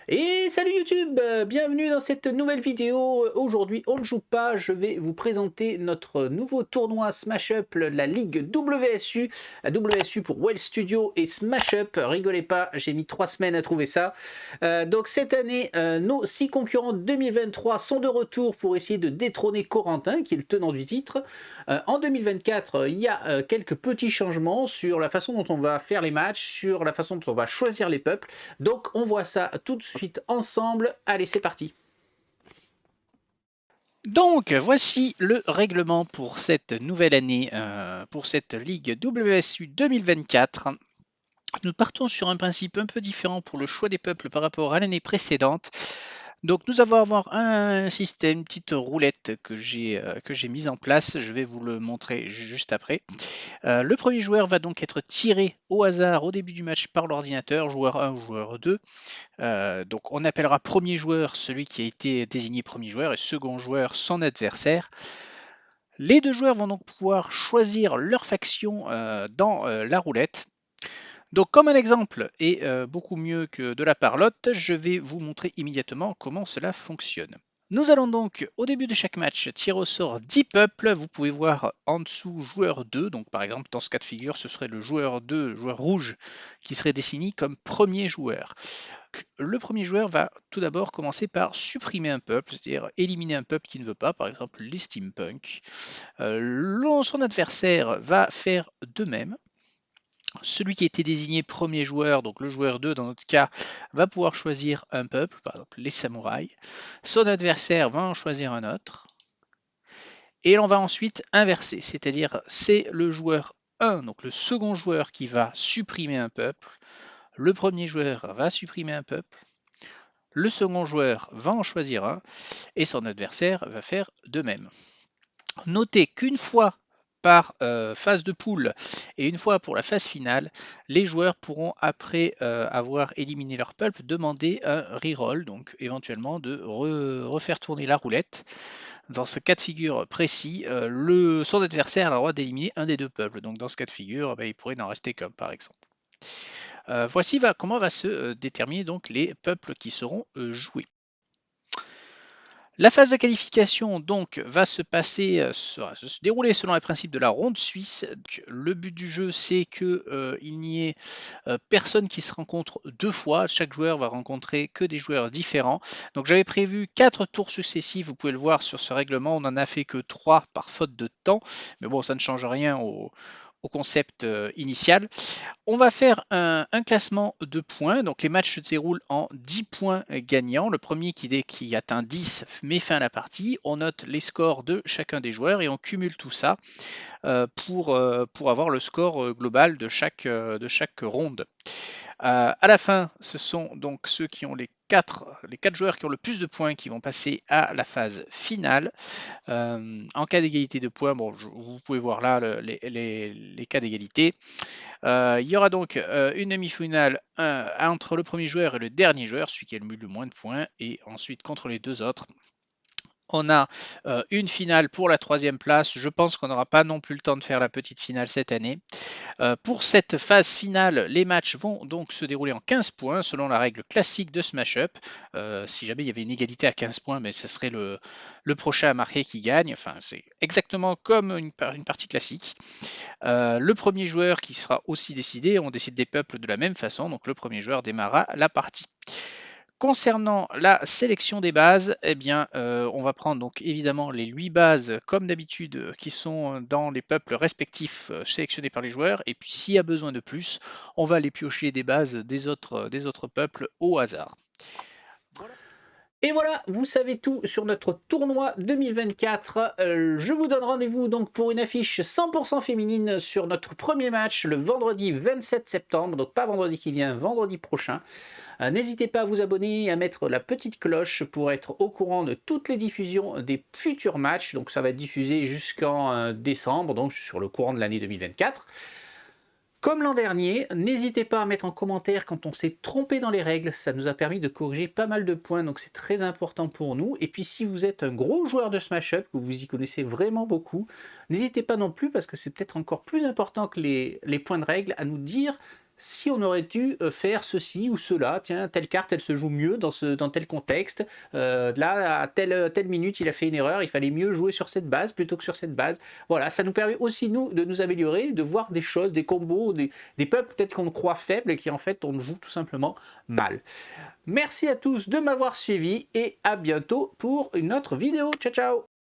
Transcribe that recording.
Et salut YouTube, bienvenue dans cette nouvelle vidéo. Aujourd'hui, on ne joue pas, je vais vous présenter notre nouveau tournoi Smash Up, la Ligue WSU. La WSU pour Well Studio et Smash Up. Rigolez pas, j'ai mis 3 semaines à trouver ça. Donc cette année, nos 6 concurrents de 2023 sont de retour pour essayer de détrôner Corentin, qui est le tenant du titre. En 2024, il y a quelques petits changements sur la façon dont on va faire les matchs, sur la façon dont on va choisir les peuples. Donc on voit ça tout de suite ensemble. Allez, c'est parti. Donc, voici le règlement pour cette nouvelle année, pour cette Ligue WSU 2024. Nous partons sur un principe un peu différent pour le choix des peuples par rapport à l'année précédente. Donc nous allons avoir un système, une petite roulette que j'ai mise en place. Je vais vous le montrer juste après. Le premier joueur va donc être tiré au hasard au début du match par l'ordinateur, joueur 1 ou joueur 2. Donc on appellera premier joueur celui qui a été désigné premier joueur et second joueur son adversaire. Les deux joueurs vont donc pouvoir choisir leur faction dans la roulette. Donc comme un exemple et beaucoup mieux que de la parlotte, je vais vous montrer immédiatement comment cela fonctionne. Nous allons donc au début de chaque match tirer au sort 10 peuples. Vous pouvez voir en dessous joueur 2. Donc par exemple dans ce cas de figure ce serait le joueur 2, le joueur rouge, qui serait désigné comme premier joueur. Le premier joueur va tout d'abord commencer par supprimer un peuple, c'est-à-dire éliminer un peuple qui ne veut pas, par exemple les steampunk. Son adversaire va faire de même. Celui qui a été désigné premier joueur, donc le joueur 2 dans notre cas, va pouvoir choisir un peuple, par exemple les samouraïs. Son adversaire va en choisir un autre. Et on va ensuite inverser, c'est-à-dire c'est le joueur 1, donc le second joueur qui va supprimer un peuple. Le premier joueur va supprimer un peuple. Le second joueur va en choisir un et son adversaire va faire de même. Notez qu'une fois par phase de poule et une fois pour la phase finale, les joueurs pourront, après avoir éliminé leur pulp, demander un reroll, donc éventuellement de refaire tourner la roulette. Dans ce cas de figure précis, son adversaire a le droit d'éliminer un des deux peuples. Donc dans ce cas de figure, il pourrait n'en rester qu'un par exemple. Voici comment va se déterminer donc les peuples qui seront joués. La phase de qualification donc va se passer, se dérouler selon les principes de la ronde suisse. Le but du jeu, c'est que il n'y ait personne qui se rencontre deux fois. Chaque joueur va rencontrer que des joueurs différents. Donc j'avais prévu 4 tours successifs. Vous pouvez le voir sur ce règlement. On n'en a fait que 3 par faute de temps. Mais bon, ça ne change rien au concept initial. On va faire un classement de points. Donc les matchs se déroulent en 10 points gagnants. Le premier qui atteint 10 met fin à la partie. On note les scores de chacun des joueurs et on cumule tout ça pour avoir le score global de chaque ronde. À la fin, ce sont donc ceux qui ont les 4 joueurs qui ont le plus de points qui vont passer à la phase finale. En cas d'égalité de points, bon, vous pouvez voir là les cas d'égalité. Il y aura donc une demi-finale entre le premier joueur et le dernier joueur, celui qui a le moins de points, et ensuite contre les deux autres. On a une finale pour la troisième place. Je pense qu'on n'aura pas non plus le temps de faire la petite finale cette année. Pour cette phase finale, les matchs vont donc se dérouler en 15 points selon la règle classique de Smash Up. Si jamais il y avait une égalité à 15 points, mais ce serait le prochain à marquer qui gagne. Enfin, c'est exactement comme une partie classique. Le premier joueur qui sera aussi décidé, on décide des peuples de la même façon, donc le premier joueur démarrera la partie. Concernant la sélection des bases, eh bien, on va prendre donc évidemment les 8 bases comme d'habitude qui sont dans les peuples respectifs sélectionnés par les joueurs. Et puis s'il y a besoin de plus, on va aller piocher des bases des autres peuples au hasard. Et voilà, vous savez tout sur notre tournoi 2024. Je vous donne rendez-vous donc pour une affiche 100% féminine sur notre premier match le vendredi 27 septembre, donc pas vendredi qui vient, vendredi prochain. N'hésitez pas à vous abonner et à mettre la petite cloche pour être au courant de toutes les diffusions des futurs matchs. Donc ça va être diffusé jusqu'en décembre, donc sur le courant de l'année 2024. Comme l'an dernier, n'hésitez pas à mettre en commentaire quand on s'est trompé dans les règles, ça nous a permis de corriger pas mal de points, donc c'est très important pour nous. Et puis si vous êtes un gros joueur de Smash Up, que vous y connaissez vraiment beaucoup, n'hésitez pas non plus, parce que c'est peut-être encore plus important que les points de règles, à nous dire si on aurait dû faire ceci ou cela, tiens, telle carte elle se joue mieux dans tel contexte, là à telle minute il a fait une erreur, il fallait mieux jouer sur cette base plutôt que sur cette base. Voilà, ça nous permet aussi nous de nous améliorer, de voir des choses, des combos, des peuples peut-être qu'on croit faibles et qui en fait on joue tout simplement mal. Merci à tous de m'avoir suivi et à bientôt pour une autre vidéo. Ciao ciao.